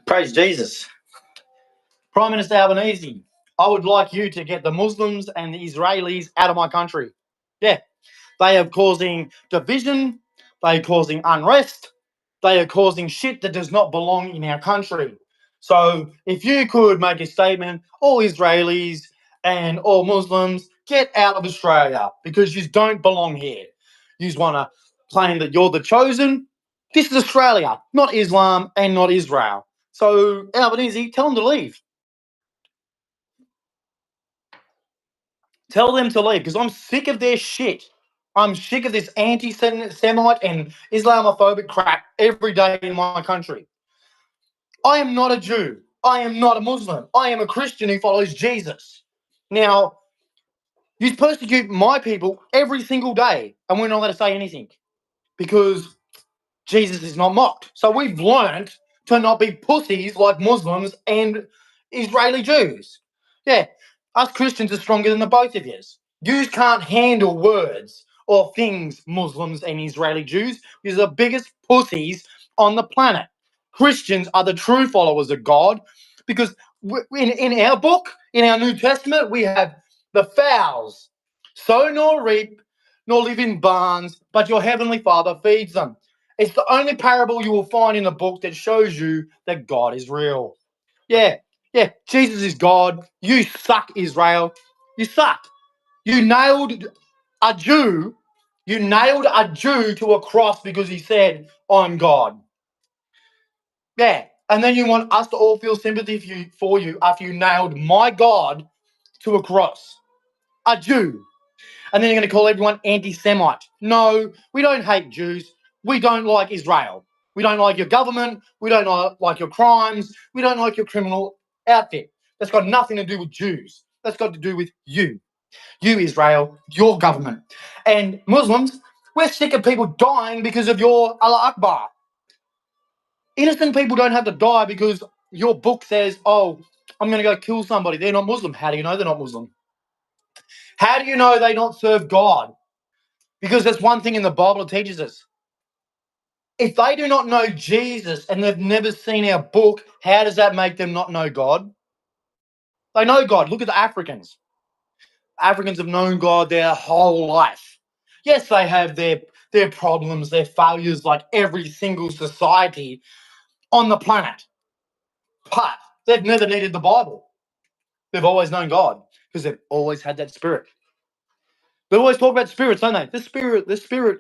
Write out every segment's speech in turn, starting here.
Praise Jesus. Prime Minister Albanese, I would like you to get the Muslims and the Israelis out of my country. Yeah, they are causing division, they are causing unrest, they are causing shit that does not belong in our country. So if you could make a statement, all Israelis and all Muslims, get out of Australia because you don't belong here. You just want to claim that you're the chosen. This is Australia, not Islam and not Israel. So Albanese, tell them to leave. Tell them to leave because I'm sick of their shit. I'm sick of this anti-Semite and Islamophobic crap every day in my country. I am not a Jew. I am not a Muslim. I am a Christian who follows Jesus. Now, you persecute my people every single day, and we're not allowed to say anything because Jesus is not mocked. So we've learned to not be pussies like Muslims and Israeli Jews. Yeah, us Christians are stronger than the both of you. You can't handle words or things, Muslims and Israeli Jews. You're the biggest pussies on the planet. Christians are the true followers of God because in our book, in our New Testament, we have the fowls sow nor reap nor live in barns, but your heavenly Father feeds them. It's the only parable you will find in the book that shows you that God is real. Yeah, yeah, Jesus is God. You suck, Israel. You suck. You nailed a Jew. You nailed a Jew to a cross because he said, I'm God. Yeah, and then you want us to all feel sympathy for you after you nailed my God to a cross. A Jew. And then you're going to call everyone anti-Semite. No, we don't hate Jews. We don't like Israel. We don't like your government. We don't like your crimes. We don't like your criminal outfit. That's got nothing to do with Jews. That's got to do with you. You, Israel, your government. And Muslims, we're sick of people dying because of your Allah Akbar. Innocent people don't have to die because your book says, oh, I'm going to go kill somebody. They're not Muslim. How do you know they're not Muslim? How do you know they don't serve God? Because that's one thing in the Bible that teaches us. If they do not know Jesus and they've never seen our book, how does that make them not know God? They know God. Look at the Africans. Africans have known God their whole life. Yes, they have their problems, their failures, like every single society on the planet. But they've never needed the Bible. They've always known God because they've always had that spirit. They always talk about spirits, don't they? The spirit,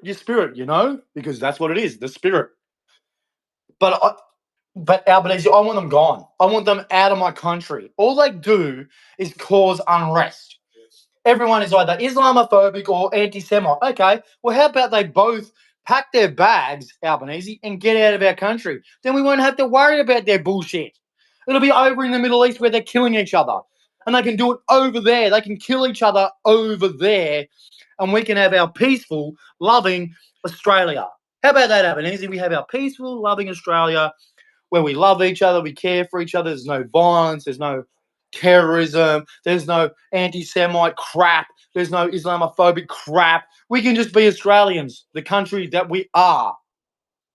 your spirit, you know, because that's what it is, the spirit. But Albanese, I want them gone. I want them out of my country. All they do is cause unrest. Everyone is either Islamophobic or anti-Semite. Okay, well, how about they both pack their bags, Albanese, and get out of our country? Then we won't have to worry about their bullshit. It'll be over in the Middle East where they're killing each other. And they can do it over there. They can kill each other over there. And we can have our peaceful, loving Australia. How about that, Albanese? We have our peaceful, loving Australia where we love each other, we care for each other. There's no violence, there's no terrorism, there's no anti-Semite crap, there's no Islamophobic crap. We can just be Australians, the country that we are,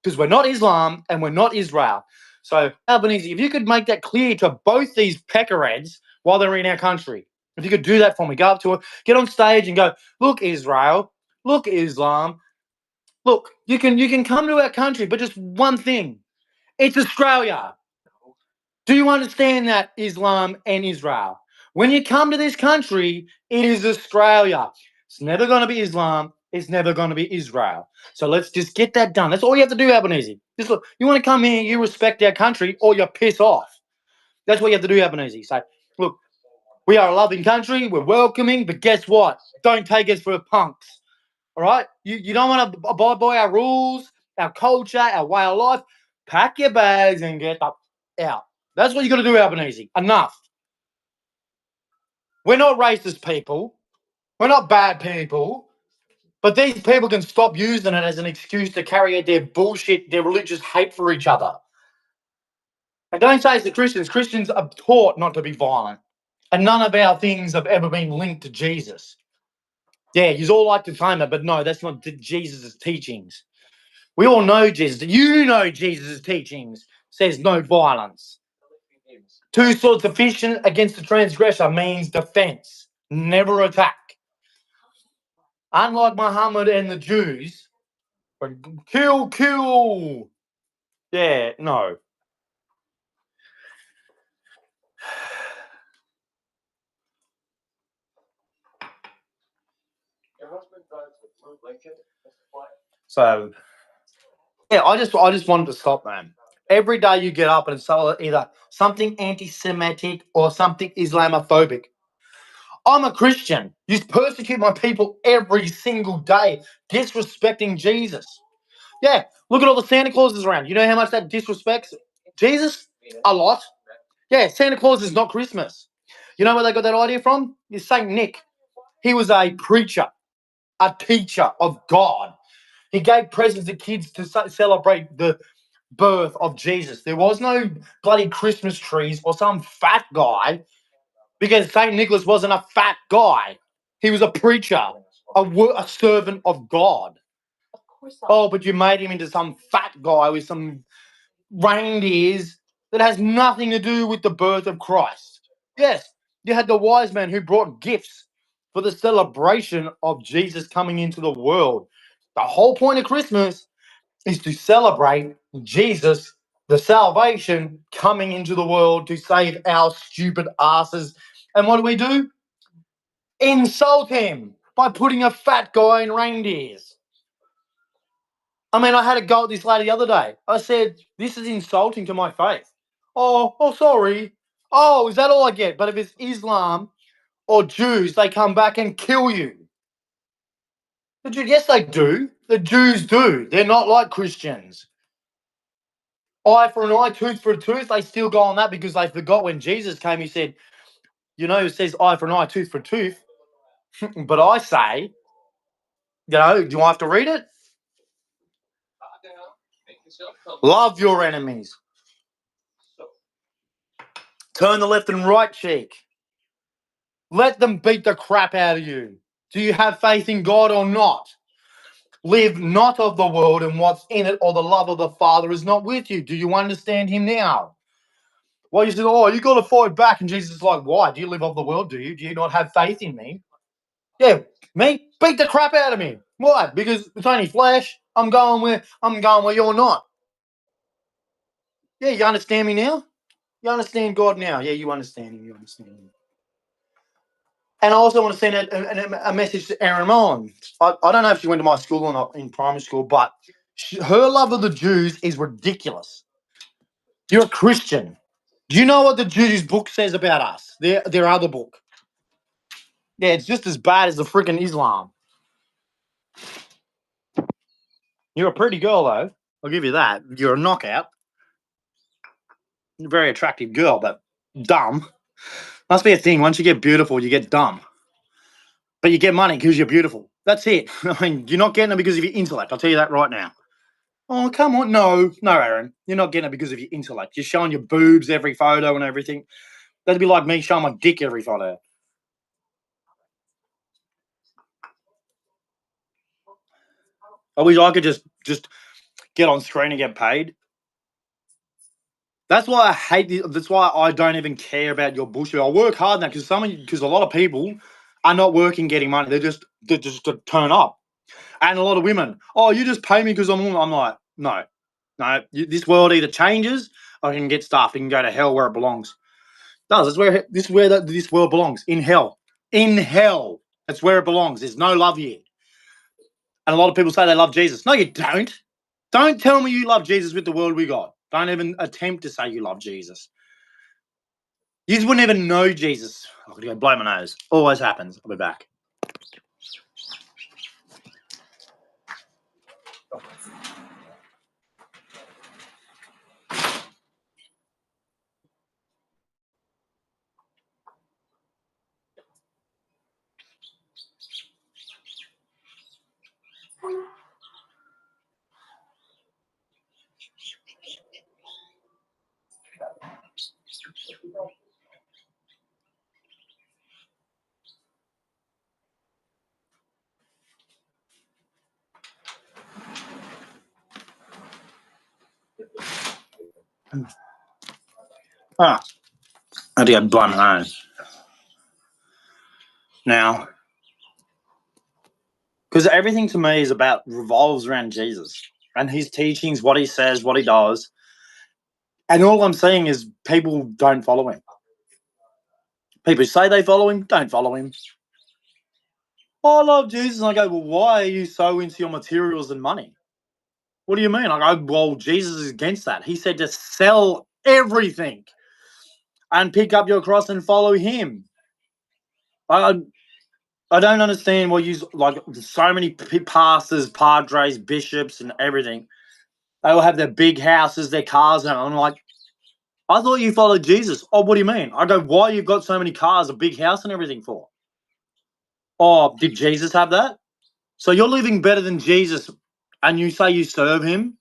because we're not Islam and we're not Israel. So, Albanese, if you could make that clear to both these peckerheads while they're in our country, if you could do that for me, go up to it, get on stage and go, look, Israel, look, Islam, look, you can come to our country, but just one thing. It's Australia. Do you understand that, Islam and Israel? When you come to this country, it is Australia. It's never going to be Islam. It's never going to be Israel. So let's just get that done. That's all you have to do, Albanese. Just look, you want to come here, you respect our country, or you piss off. That's what you have to do, Albanese. Say, look, we are a loving country. We're welcoming, but guess what? Don't take us for punks. All right? You don't want to abide by our rules, our culture, our way of life. Pack your bags and get out. That's what you got to do, Albanese. Enough. We're not racist people. We're not bad people. But these people can stop using it as an excuse to carry out their bullshit, their religious hate for each other. And don't say it's the Christians. Christians are taught not to be violent. And none of our things have ever been linked to Jesus. Yeah, you all like to claim it, but no, that's not Jesus' teachings. We all know Jesus. You know Jesus' teachings. says no violence. Two swords sufficient against the transgressor means defense, never attack. Unlike Muhammad and the Jews, but kill, kill. Yeah, no. So yeah, I just wanted to stop, man. Every day you get up and it's either something anti-Semitic or something Islamophobic. I'm a Christian. You persecute my people every single day, disrespecting Jesus. Yeah, look at all the Santa Clauses around. You know how much that disrespects Jesus? A lot. Yeah, Santa Claus is not Christmas. You know where they got that idea from? It's Saint Nick. He was a preacher, a teacher of God. He gave presents to kids to celebrate the birth of Jesus. There was no bloody Christmas trees or some fat guy because St. Nicholas wasn't a fat guy. He was a preacher, a servant of God. Oh, but you made him into some fat guy with some reindeers that has nothing to do with the birth of Christ. Yes, you had the wise man who brought gifts for the celebration of Jesus coming into the world. The whole point of Christmas is to celebrate Jesus, the salvation coming into the world to save our stupid asses. And what do? Insult him by putting a fat guy in reindeers. I mean, I had a go at this lady the other day. I said, this is insulting to my faith. Oh, sorry. Oh, is that all I get? But if it's Islam or Jews, they come back and kill you. Yes, they do. The Jews do. They're not like Christians. Eye for an eye, tooth for a tooth. They still go on that because they forgot when Jesus came, he said, it says eye for an eye, tooth for a tooth. But I say, do you have to read it? Love your enemies. Turn the left and right cheek. Let them beat the crap out of you. Do you have faith in God or not? Live not of the world and what's in it, or the love of the Father is not with you. Do you understand him now? Well, you said, you got to fight back. And Jesus is like, why? Do you live of the world, do you? Do you not have faith in me? Yeah, me? Beat the crap out of me. Why? Because it's only flesh. I'm going where you're not. Yeah, you understand me now? You understand God now? Yeah, you understand him. You understand him. And I also want to send a message to Erin Mon. I don't know if she went to my school or not in primary school, but her love of the Jews is ridiculous. You're a Christian. Do you know what the Jews book says about us? Their other book. Yeah, it's just as bad as the freaking Islam. You're a pretty girl, though. I'll give you that. You're a knockout. You're a very attractive girl, but dumb. Must be a thing. Once you get beautiful, you get dumb. But you get money because you're beautiful. That's it. I mean, you're not getting it because of your intellect. I'll tell you that right now. Oh, come on. No, Aaron. You're not getting it because of your intellect. You're showing your boobs every photo and everything. That'd be like me showing my dick every photo. I wish I could just get on screen and get paid. That's why I hate this. That's why I don't even care about your bullshit. I work hard now because a lot of people are not working getting money. They're just to turn up. And a lot of women, you just pay me because I'm a woman. I'm like, no. This world either changes or I can get stuffed. It can go to hell where it belongs. This is where this world belongs. In hell. In hell. That's where it belongs. There's no love here. And a lot of people say they love Jesus. No, you don't. Don't tell me you love Jesus with the world we got. Don't even attempt to say you love Jesus. You just wouldn't even know Jesus. I'm going to go blow my nose. Always happens. I'll be back. Ah, I had to go blow my nose. Now, because everything to me is about revolves around Jesus and his teachings, what he says, what he does. And all I'm saying is people don't follow him. People say they follow him, don't follow him. Oh, I love Jesus. And I go, well, why are you so into your materials and money? What do you mean? I go, well, Jesus is against that. He said to sell everything and pick up your cross and follow him. I don't understand what you like. So many pastors, padres, bishops, and everything. They all have their big houses, their cars, and I'm like, I thought you followed Jesus. Oh, what do you mean? I go, why you got so many cars, a big house, and everything for? Oh, did Jesus have that? So you're living better than Jesus, and you say you serve him?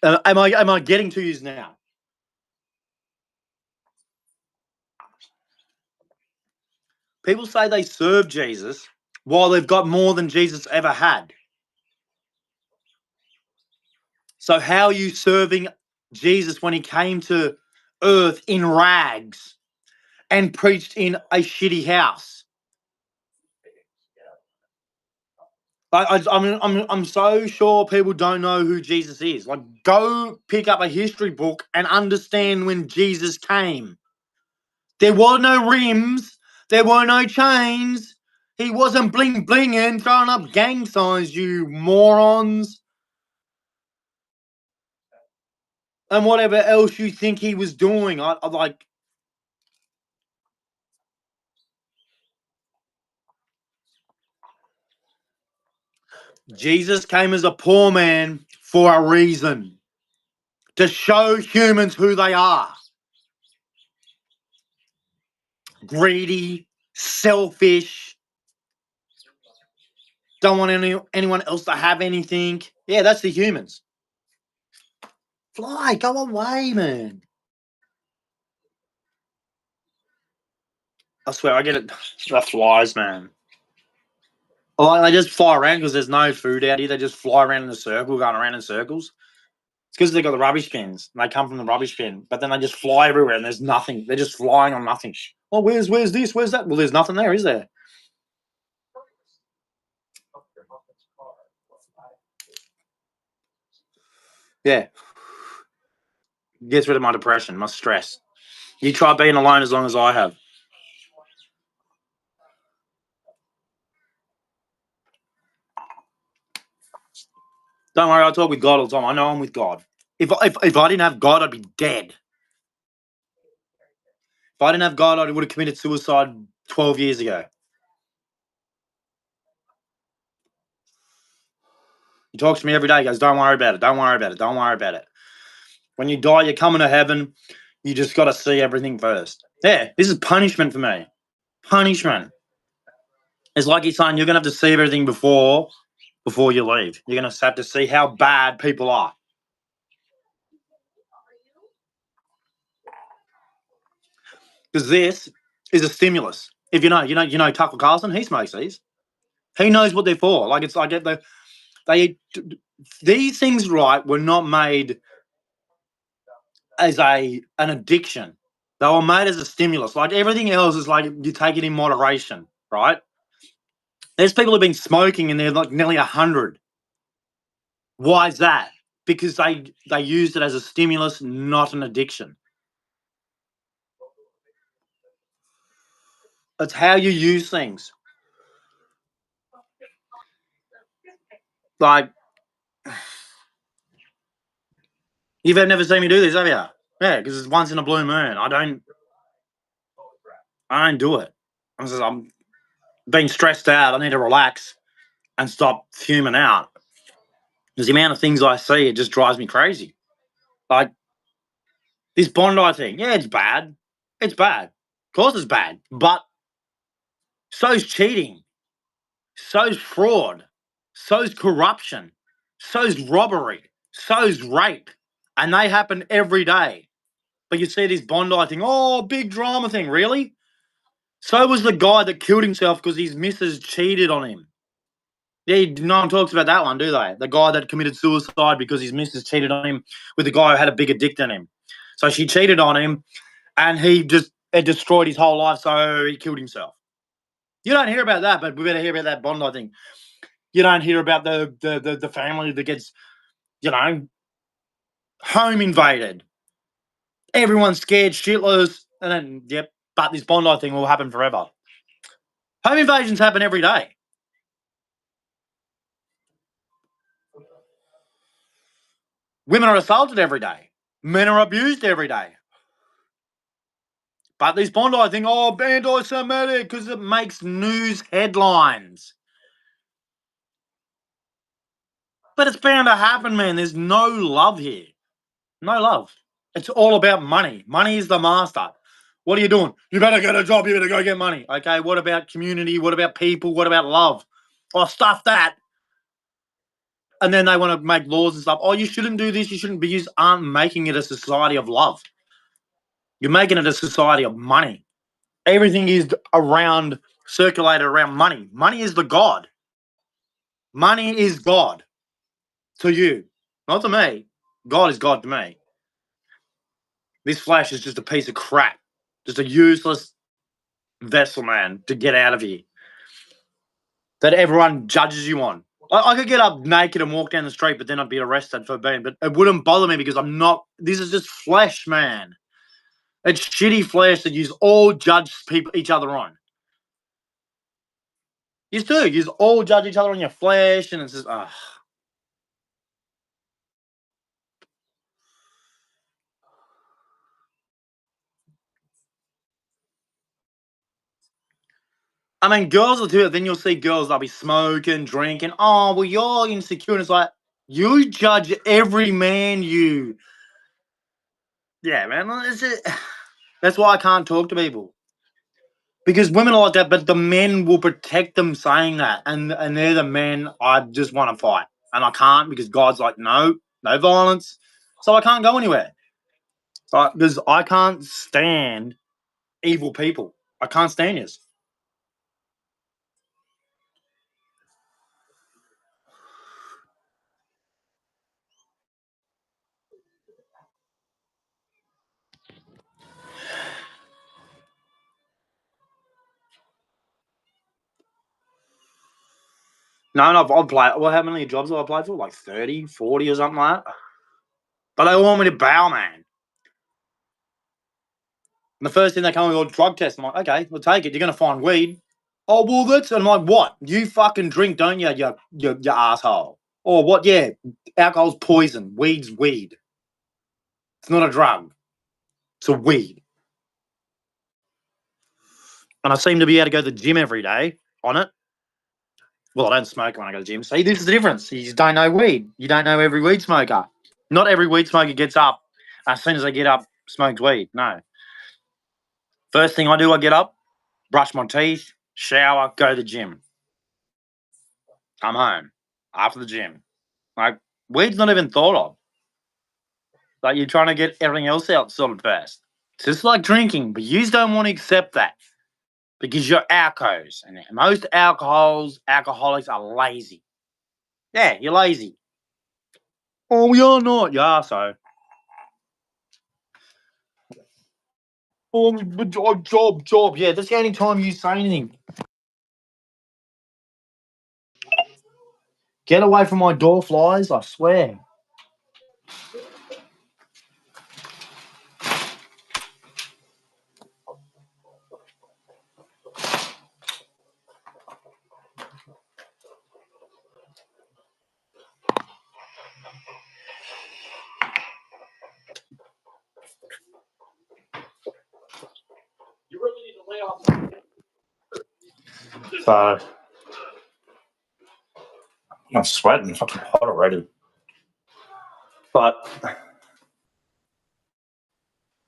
Am I getting to you now? People say they serve Jesus while they've got more than Jesus ever had. So how are you serving Jesus when he came to earth in rags and preached in a shitty house? I'm so sure people don't know who Jesus is. Like, go pick up a history book and understand when Jesus came. There were no rims. There were no chains. He wasn't bling blinging, throwing up gang signs, you morons. And whatever else you think he was doing. I like. Jesus came as a poor man for a reason. To show humans who they are. Greedy, selfish, don't want anyone else to have anything. Yeah, that's the humans. Fly, go away, man. I swear, I get it. The flies, man. Like, they just fly around because there's no food out here. They just fly around in a circle, going around in circles. It's because they've got the rubbish bins. And they come from the rubbish bin, but then they just fly everywhere and there's nothing. They're just flying on nothing. Oh, where's this? Where's that? Well, there's nothing there, is there? Yeah. Gets rid of my depression, my stress. You try being alone as long as I have. Don't worry, I talk with God all the time. I know I'm with God. If I didn't have God, I'd be dead. If I didn't have God, I would have committed suicide 12 years ago. He talks to me every day. He goes, don't worry about it. Don't worry about it. Don't worry about it. When you die, you're coming to heaven. You just got to see everything first. Yeah, this is punishment for me. Punishment. It's like he's saying you're going to have to see everything before you leave. You're going to have to see how bad people are. Because this is a stimulus. If you know Tucker Carlson, he smokes these. He knows what they're for. Like, it's like these things, right, were not made as an addiction. They were made as a stimulus. Like, everything else is like you take it in moderation, right? There's people who've been smoking and they're like nearly 100. Why is that? Because they used it as a stimulus, not an addiction. It's how you use things. Like, you've never seen me do this, have you? Yeah, because it's once in a blue moon. I don't do it. I'm being stressed out. I need to relax and stop fuming out. Because the amount of things I see, it just drives me crazy. Like, this Bondi thing, yeah, it's bad. It's bad. Of course it's bad. But so's cheating. So's fraud. So's corruption. So's robbery. So's rape. And they happen every day. But you see this Bondi thing, oh, big drama thing, really? So was the guy that killed himself because his missus cheated on him. Yeah, no one talks about that one, do they? The guy that committed suicide because his missus cheated on him with a guy who had a bigger dick than him. So she cheated on him, and it destroyed his whole life, so he killed himself. You don't hear about that, but we better hear about that Bondi thing. You don't hear about the family that gets, home invaded. Everyone's scared shitless, and then, yep, but this Bondi thing will happen forever. Home invasions happen every day. Women are assaulted every day. Men are abused every day. But this Bondi thing, anti-Semitic, because it makes news headlines. But it's bound to happen, man. There's no love here. No love. It's all about money. Money is the master. What are you doing? You better get a job. You better go get money. Okay, what about community? What about people? What about love? Oh, stuff that. And then they want to make laws and stuff. Oh, you shouldn't do this. You shouldn't be. You aren't making it a society of love. You're making it a society of money. Everything is circulated around money. Money is the God. Money is God to you, not to me. God is God to me. This flesh is just a piece of crap, just a useless vessel, man, to get out of here. That everyone judges you on. I could get up naked and walk down the street, but then I'd be arrested for being. But it wouldn't bother me because I'm not. This is just flesh, man. It's shitty flesh that you all judge each other on. You do. You all judge each other on your flesh, and it's just. I mean, girls will do it. Then you'll see girls, they'll be smoking, drinking. Oh, well, you're insecure. And it's like, you judge every man you. Yeah, man. That's why I can't talk to people. Because women are like that, but the men will protect them saying that. And they're the men I just want to fight. And I can't because God's like, no violence. So I can't go anywhere. Because I can't stand evil people. I can't stand this. No, and I've played. Well, how many jobs have I applied for? Like 30, 40 or something like that. But they want me to bow, man. And the first thing they come with a drug test, I'm like, okay, we'll take it. You're going to find weed. Oh, well, that's. And I'm like, what? You fucking drink, don't you, you asshole? Or what? Yeah, alcohol's poison. Weed's weed. It's not a drug. It's a weed. And I seem to be able to go to the gym every day on it. Well, I don't smoke when I go to the gym. See, this is the difference. You just don't know weed. You don't know every weed smoker. Not every weed smoker gets up as soon as they get up, smokes weed. No. First thing I do, I get up, brush my teeth, shower, go to the gym. Come home after the gym. Like, weed's not even thought of. Like, you're trying to get everything else out sorted first. It's just like drinking, but you don't want to accept that because you're alcoholics. And most alcoholics are lazy. Yeah, you're lazy. Oh, you're not. Yeah, so. Oh, but job. Yeah, that's the only time you say anything. Get away from my door, flies, I swear. You really need to lay off. So, I'm sweating, fucking hot already. But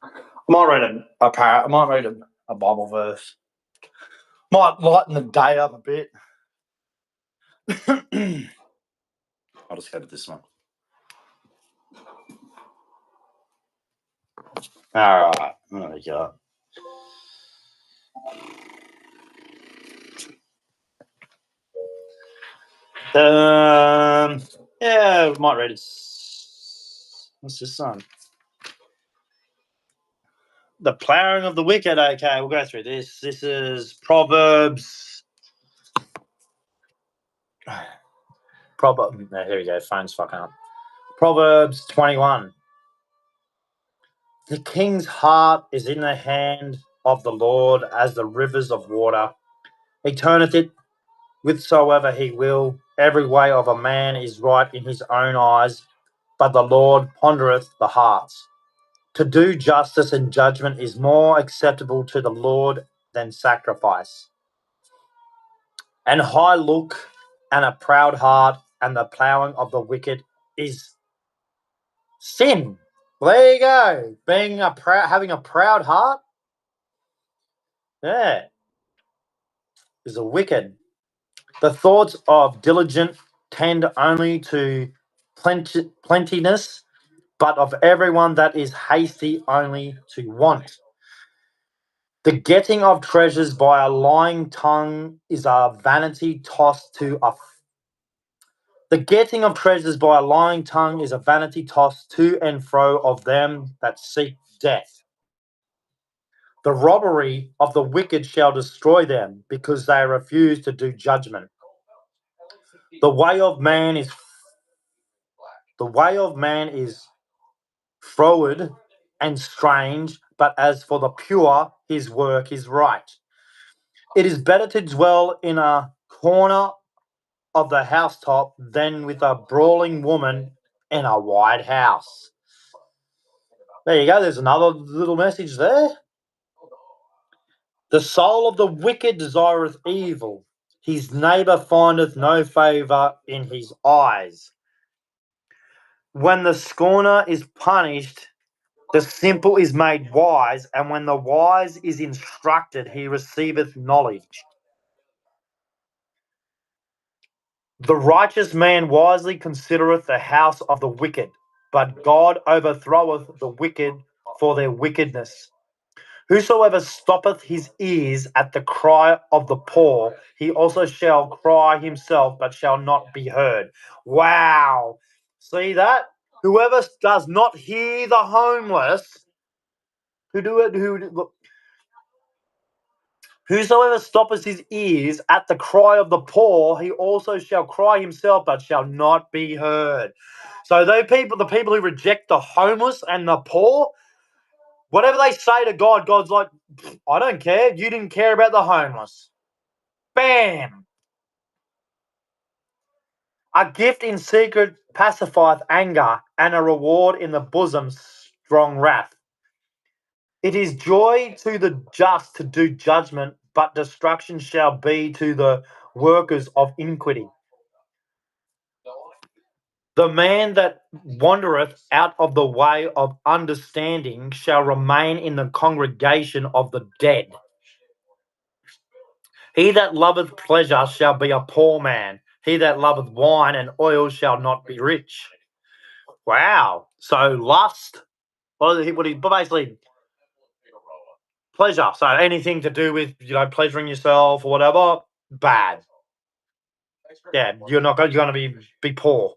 I might read I might read a Bible verse. Might lighten the day up a bit. I'll just go to this one. All right, there we go. Yeah, might read it. What's this one? The plowing of the wicked. Okay, we'll go through this. This is Proverbs. No, here we go. Phone's fucking up. Proverbs 21. The king's heart is in the hand of the Lord as the rivers of water. He turneth it whithersoever he will. Every way of a man is right in his own eyes, but the Lord pondereth the hearts. To do justice and judgment is more acceptable to the Lord than sacrifice. An high look and a proud heart and the plowing of the wicked is sin. Well, there you go. Having a proud heart, yeah, is a wicked. The thoughts of diligent tend only to plentiness, but of everyone that is hasty only to want. The getting of treasures by a lying tongue is a vanity tossed to a The getting of treasures by a lying tongue is a vanity tossed to and fro of them that seek death. The robbery of the wicked shall destroy them, because they refuse to do judgment. The way of man is froward and strange, but as for the pure, his work is right. It is better to dwell in a corner of the housetop than with a brawling woman in a wide house. There you go. There's another little message there. The soul of the wicked desireth evil. His neighbor findeth no favor in his eyes. When the scorner is punished, the simple is made wise, and when the wise is instructed, he receiveth knowledge. The righteous man wisely considereth the house of the wicked, but God overthroweth the wicked for their wickedness. Whosoever stoppeth his ears at the cry of the poor, he also shall cry himself, but shall not be heard. Wow. See that? Whoever does not hear the homeless, whosoever stoppeth his ears at the cry of the poor, he also shall cry himself, but shall not be heard. So the people who reject the homeless and the poor, whatever they say to God, God's like, I don't care. You didn't care about the homeless. Bam! A gift in secret pacifieth anger, and a reward in the bosom strong wrath. It is joy to the just to do judgment, but destruction shall be to the workers of iniquity. The man that wandereth out of the way of understanding shall remain in the congregation of the dead. He that loveth pleasure shall be a poor man. He that loveth wine and oil shall not be rich. Wow. So lust, basically pleasure. So anything to do with, pleasuring yourself or whatever, bad. Yeah, you're going to be poor.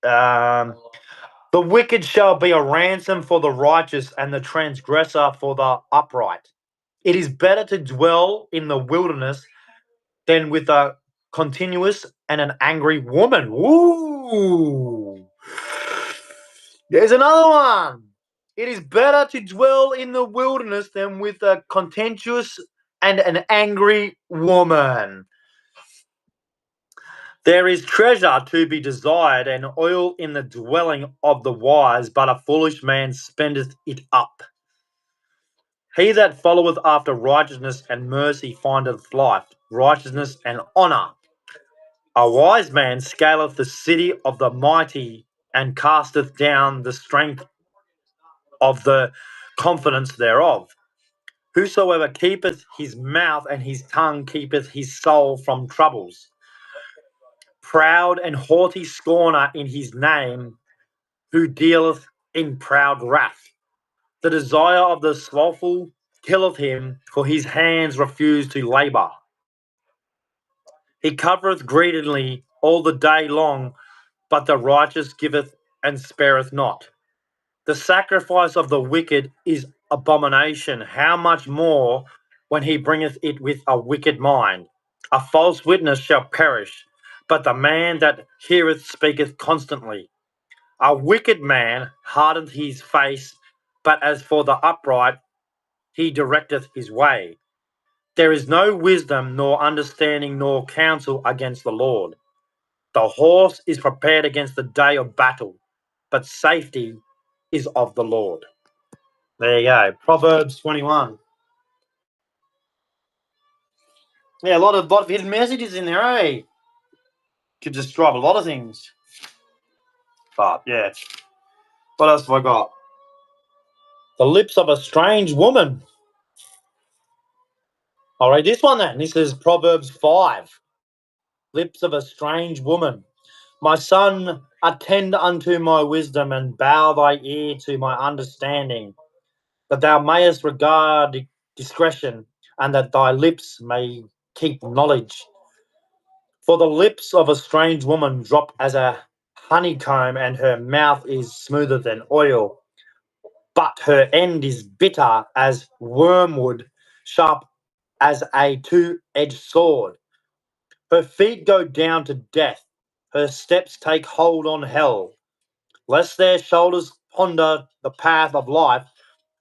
The wicked shall be a ransom for the righteous, and the transgressor for the upright. It is better to dwell in the wilderness than with a continuous and an angry woman. Woo! There's another one. It is better to dwell in the wilderness than with a contentious and an angry woman. There is treasure to be desired and oil in the dwelling of the wise, but a foolish man spendeth it up. He that followeth after righteousness and mercy findeth life, righteousness and honour. A wise man scaleth the city of the mighty, and casteth down the strength of the confidence thereof. Whosoever keepeth his mouth and his tongue keepeth his soul from troubles. Proud and haughty scorner in his name, who dealeth in proud wrath. The desire of the slothful killeth him, for his hands refuse to labour. He covereth greedily all the day long, but the righteous giveth and spareth not. The sacrifice of the wicked is abomination. How much more when he bringeth it with a wicked mind? A false witness shall perish, but the man that heareth speaketh constantly. A wicked man hardeneth his face, but as for the upright, he directeth his way. There is no wisdom, nor understanding, nor counsel against the Lord. The horse is prepared against the day of battle, but safety is of the Lord. There you go. Proverbs 21. Yeah, a lot of hidden messages in there, eh? Could describe a lot of things. But yeah. What else have I got? The lips of a strange woman. I'll read this one then. This is Proverbs 5. Lips of a strange woman. My son, attend unto my wisdom and bow thy ear to my understanding, that thou mayest regard discretion, and that thy lips may keep knowledge. For the lips of a strange woman drop as a honeycomb, and her mouth is smoother than oil. But her end is bitter as wormwood, sharp as a two-edged sword. Her feet go down to death, her steps take hold on hell. Lest their shoulders ponder the path of life,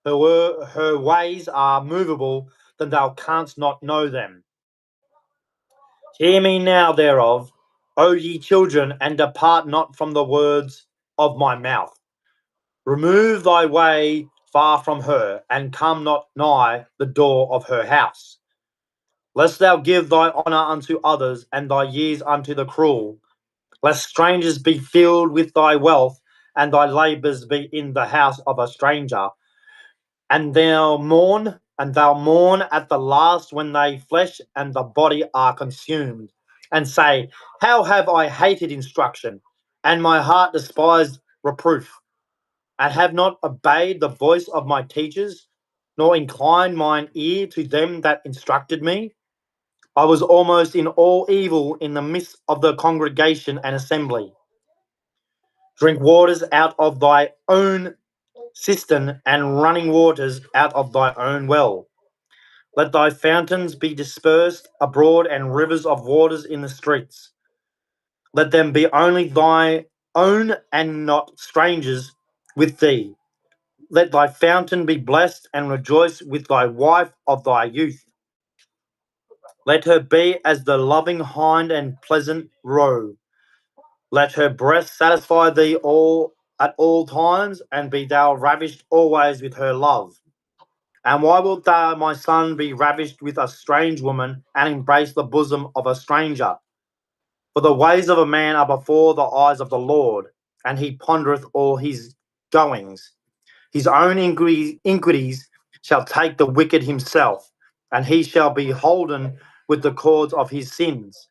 her ways are movable, then thou canst not know them. Hear me now thereof, O ye children, and depart not from the words of my mouth. Remove thy way far from her, and come not nigh the door of her house. Lest thou give thy honour unto others, and thy years unto the cruel. Lest strangers be filled with thy wealth, and thy labours be in the house of a stranger. And thou mourn at the last when thy flesh and the body are consumed, and say, how have I hated instruction, and my heart despised reproof, and have not obeyed the voice of my teachers, nor inclined mine ear to them that instructed me. I was almost in all evil in the midst of the congregation and assembly. Drink waters out of thy own cistern, and running waters out of thy own well. Let thy fountains be dispersed abroad, and rivers of waters in the streets. Let them be only thy own, and not strangers with thee. Let thy fountain be blessed, and rejoice with thy wife of thy youth. Let her be as the loving hind and pleasant roe. Let her breast satisfy thee all at all times, and be thou ravished always with her love. And why wilt thou, my son, be ravished with a strange woman, and embrace the bosom of a stranger? For the ways of a man are before the eyes of the Lord, and he pondereth all his goings. His own iniquities shall take the wicked himself, and he shall be holden with the cords of his sins.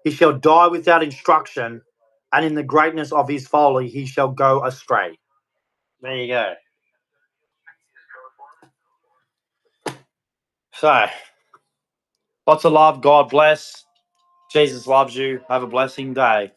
He shall die without instruction, and in the greatness of his folly he shall go astray. There you go. So, lots of love. God bless. Jesus loves you. Have a blessing day.